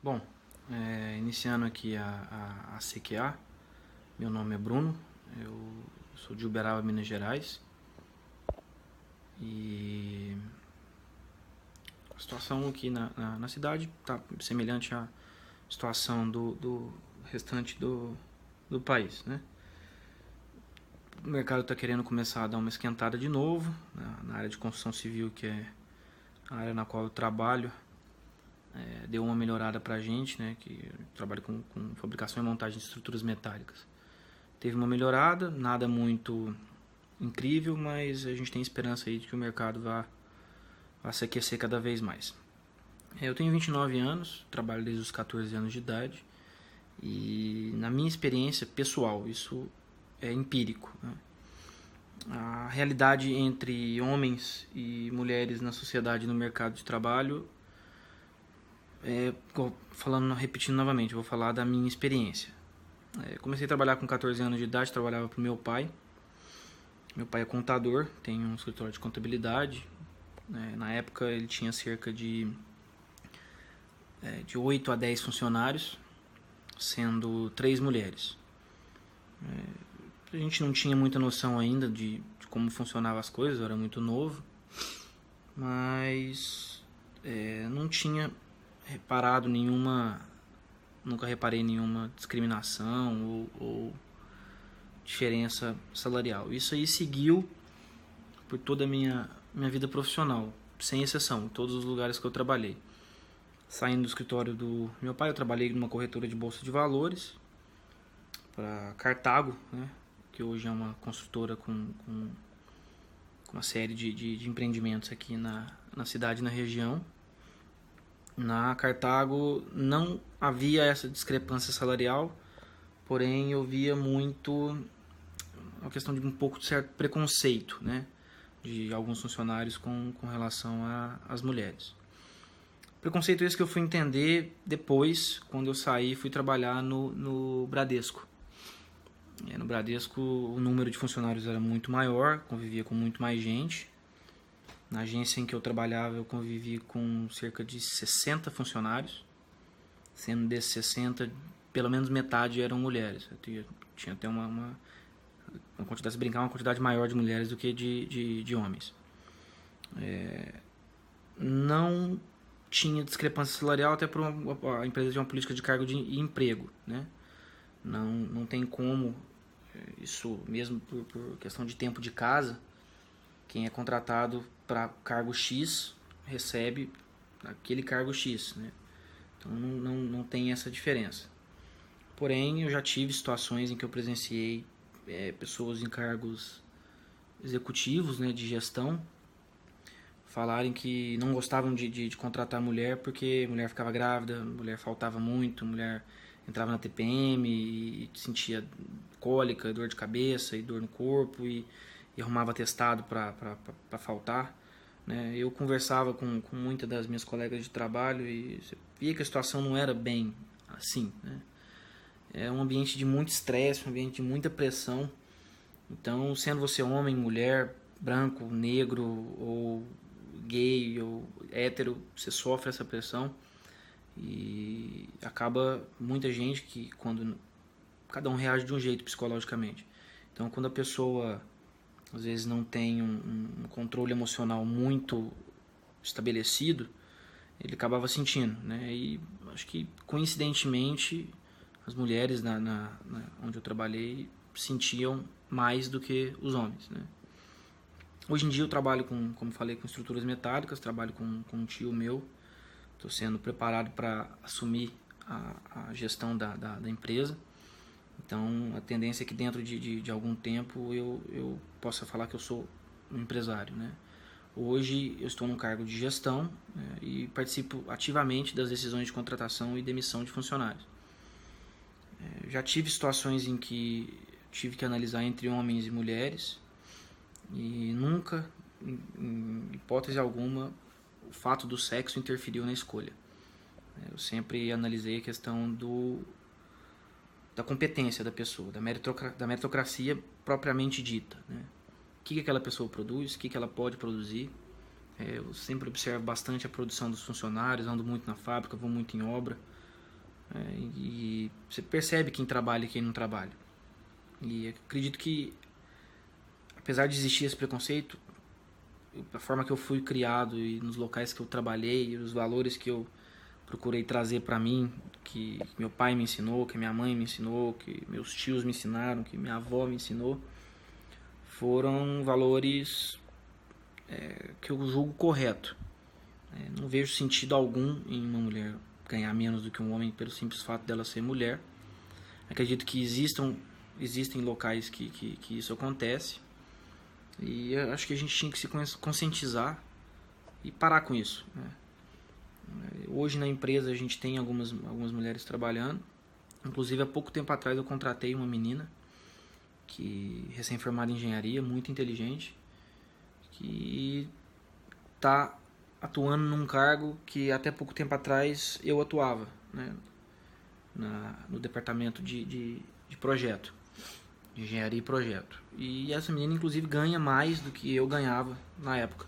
Bom, iniciando aqui a CQA, meu nome é Bruno, eu sou de Uberaba, Minas Gerais, e a situação aqui na cidade está semelhante à situação do restante do país, né? O mercado está querendo começar a dar uma esquentada de novo, na área de construção civil, que é a área na qual eu trabalho. Deu uma melhorada pra gente, né, que trabalha com fabricação e montagem de estruturas metálicas. Teve uma melhorada, nada muito incrível, mas a gente tem esperança aí de que o mercado vá se aquecer cada vez mais. Eu tenho 29 anos, trabalho desde os 14 anos de idade, e na minha experiência pessoal, isso é empírico, né? A realidade entre homens e mulheres na sociedade e no mercado de trabalho repetindo novamente, vou falar da minha experiência. Comecei a trabalhar com 14 anos de idade, trabalhava para o meu pai. Meu pai é contador, tem um escritório de contabilidade. Na época ele tinha cerca de 8 a 10 funcionários, sendo 3 mulheres. A gente não tinha muita noção ainda de como funcionavam as coisas, eu era muito novo, mas não tinha nunca reparei nenhuma discriminação ou diferença salarial. Isso aí seguiu por toda a minha vida profissional, sem exceção, em todos os lugares que eu trabalhei. Saindo do escritório do meu pai, eu trabalhei numa corretora de bolsa de valores para Cartago, né, que hoje é uma construtora com uma série de empreendimentos aqui na cidade e na região. Na Cartago não havia essa discrepância salarial, porém eu via muito uma questão de um pouco de certo preconceito, né, de alguns funcionários com relação às mulheres. Preconceito esse que eu fui entender depois, quando eu saí e fui trabalhar no Bradesco. No Bradesco o número de funcionários era muito maior, convivia com muito mais gente. Na agência em que eu trabalhava, eu convivi com cerca de 60 funcionários, sendo desses 60, pelo menos metade eram mulheres. Eu tinha até uma quantidade, se brincar, uma quantidade maior de mulheres do que de homens. Não tinha discrepância salarial, até por a empresa tinha uma política de cargo de emprego, né? Não tem como, isso mesmo por questão de tempo de casa, quem é contratado para cargo X recebe aquele cargo X, né? Então não tem essa diferença. Porém, eu já tive situações em que eu presenciei pessoas em cargos executivos, né, de gestão, falarem que não gostavam de contratar mulher porque mulher ficava grávida, mulher faltava muito, mulher entrava na TPM e sentia cólica, dor de cabeça e dor no corpo e arrumava atestado para faltar, né? Eu conversava com muitas das minhas colegas de trabalho e via que a situação não era bem assim, né? É um ambiente de muito estresse, um ambiente de muita pressão. Então, sendo você homem, mulher, branco, negro ou gay ou hétero, você sofre essa pressão e acaba muita gente que quando cada um reage de um jeito psicologicamente. Então, quando a pessoa às vezes não tem um controle emocional muito estabelecido, ele acabava sentindo, né? E acho que coincidentemente as mulheres onde eu trabalhei sentiam mais do que os homens, né? Hoje em dia eu trabalho como falei, com estruturas metálicas, trabalho com um tio meu, estou sendo preparado para assumir a gestão da empresa. Então a tendência é que dentro de algum tempo eu possa falar que eu sou um empresário, né? Hoje eu estou num cargo de gestão, né, e participo ativamente das decisões de contratação e demissão de funcionários. Já tive situações em que tive que analisar entre homens e mulheres e nunca, em hipótese alguma, o fato do sexo interferiu na escolha. Eu sempre analisei a questão da competência da pessoa, da meritocracia propriamente dita, né? O que aquela pessoa produz, o que ela pode produzir. Eu sempre observo bastante a produção dos funcionários, ando muito na fábrica, vou muito em obra, E você percebe quem trabalha e quem não trabalha. E acredito que, apesar de existir esse preconceito, a forma que eu fui criado e nos locais que eu trabalhei, os valores que eu procurei trazer para mim, que meu pai me ensinou, que minha mãe me ensinou, que meus tios me ensinaram, que minha avó me ensinou, foram valores que eu julgo correto. Não vejo sentido algum em uma mulher ganhar menos do que um homem pelo simples fato dela ser mulher. Acredito que existem locais que isso acontece. E eu acho que a gente tinha que se conscientizar e parar com isso, né? Hoje na empresa a gente tem algumas mulheres trabalhando. Inclusive há pouco tempo atrás eu contratei uma menina que recém-formada em engenharia, muito inteligente, que está atuando num cargo que até pouco tempo atrás eu atuava, né? No departamento de projeto, de engenharia e projeto. E essa menina inclusive ganha mais do que eu ganhava na época.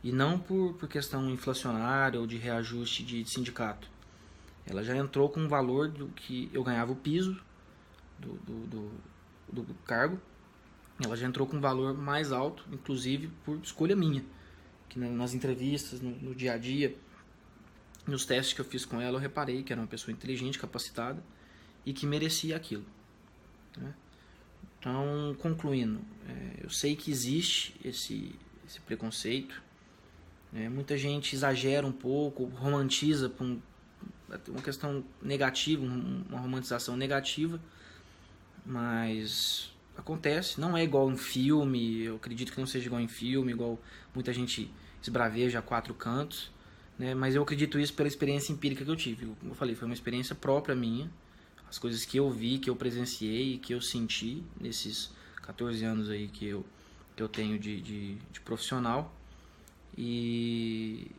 E não por questão inflacionária ou de reajuste de sindicato. Ela já entrou com um valor do que eu ganhava o piso do cargo. Ela já entrou com um valor mais alto, inclusive por escolha minha. Que nas entrevistas, no dia a dia, nos testes que eu fiz com ela, eu reparei que era uma pessoa inteligente, capacitada e que merecia aquilo, né? Então, concluindo, eu sei que existe esse preconceito. Muita gente exagera um pouco, romantiza por uma questão negativa, uma romantização negativa, mas acontece, não é igual em filme, eu acredito que não seja igual em filme, igual muita gente esbraveja a quatro cantos, né? Mas eu acredito isso pela experiência empírica que eu tive. Como eu falei, foi uma experiência própria minha, as coisas que eu vi, que eu presenciei, que eu senti nesses 14 anos aí que eu tenho de profissional. E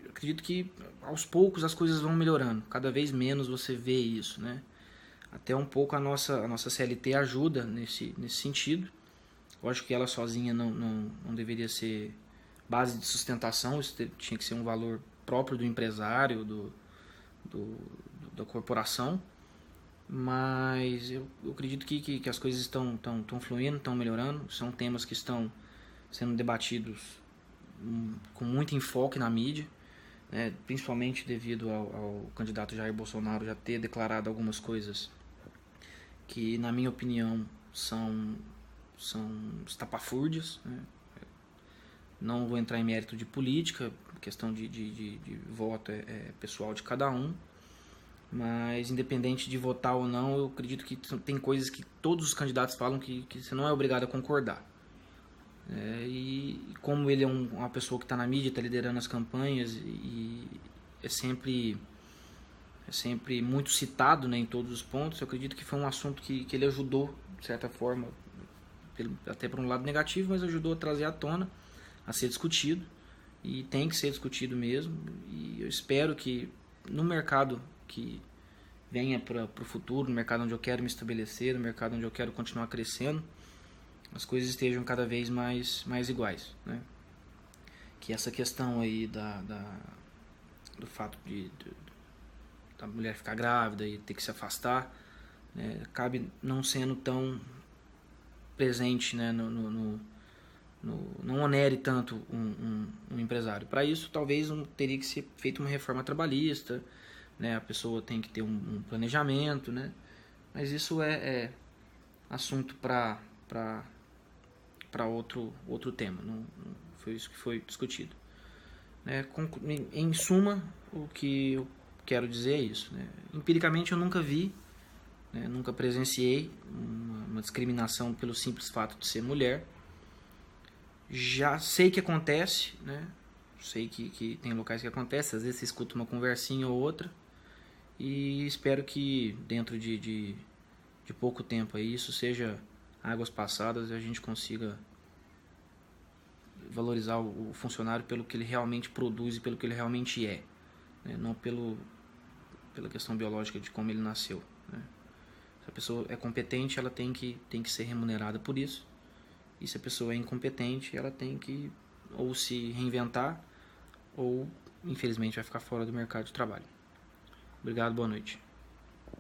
eu acredito que aos poucos as coisas vão melhorando, cada vez menos você vê isso, né? Até um pouco a nossa CLT ajuda nesse sentido. Eu acho que ela sozinha não deveria ser base de sustentação, isso tinha que ser um valor próprio do empresário, da corporação. Mas eu acredito que as coisas estão fluindo, estão melhorando, são temas que estão sendo debatidos com muito enfoque na mídia, né, principalmente devido ao candidato Jair Bolsonaro já ter declarado algumas coisas que, na minha opinião, são estapafúrdias, né? Não vou entrar em mérito de política, questão de voto é pessoal de cada um, mas independente de votar ou não, eu acredito que tem coisas que todos os candidatos falam que você não é obrigado a concordar. E como ele é uma pessoa que está na mídia, está liderando as campanhas e é sempre muito citado, né, em todos os pontos, eu acredito que foi um assunto que ele ajudou, de certa forma, até por um lado negativo, mas ajudou a trazer à tona, a ser discutido, e tem que ser discutido mesmo. E eu espero que no mercado que venha para o futuro, no mercado onde eu quero me estabelecer, no mercado onde eu quero continuar crescendo, as coisas estejam cada vez mais iguais, né? Que essa questão aí do fato da mulher ficar grávida e ter que se afastar, né, acabe não sendo tão presente, né, não onere tanto um empresário. Para isso, talvez teria que ser feita uma reforma trabalhista, né? A pessoa tem que ter um planejamento, né? Mas isso é assunto para outro tema, não foi isso que foi discutido, né? Em suma, o que eu quero dizer é isso, né? Empiricamente eu nunca vi, né, nunca presenciei uma discriminação pelo simples fato de ser mulher. Já sei que acontece, né? Sei que tem locais que acontece, às vezes você escuta uma conversinha ou outra, e espero que dentro de pouco tempo aí isso seja águas passadas e a gente consiga valorizar o funcionário pelo que ele realmente produz e pelo que ele realmente é, né? Não pela questão biológica de como ele nasceu, né? Se a pessoa é competente, ela tem que ser remunerada por isso. E se a pessoa é incompetente, ela tem que ou se reinventar ou, infelizmente, vai ficar fora do mercado de trabalho. Obrigado, boa noite.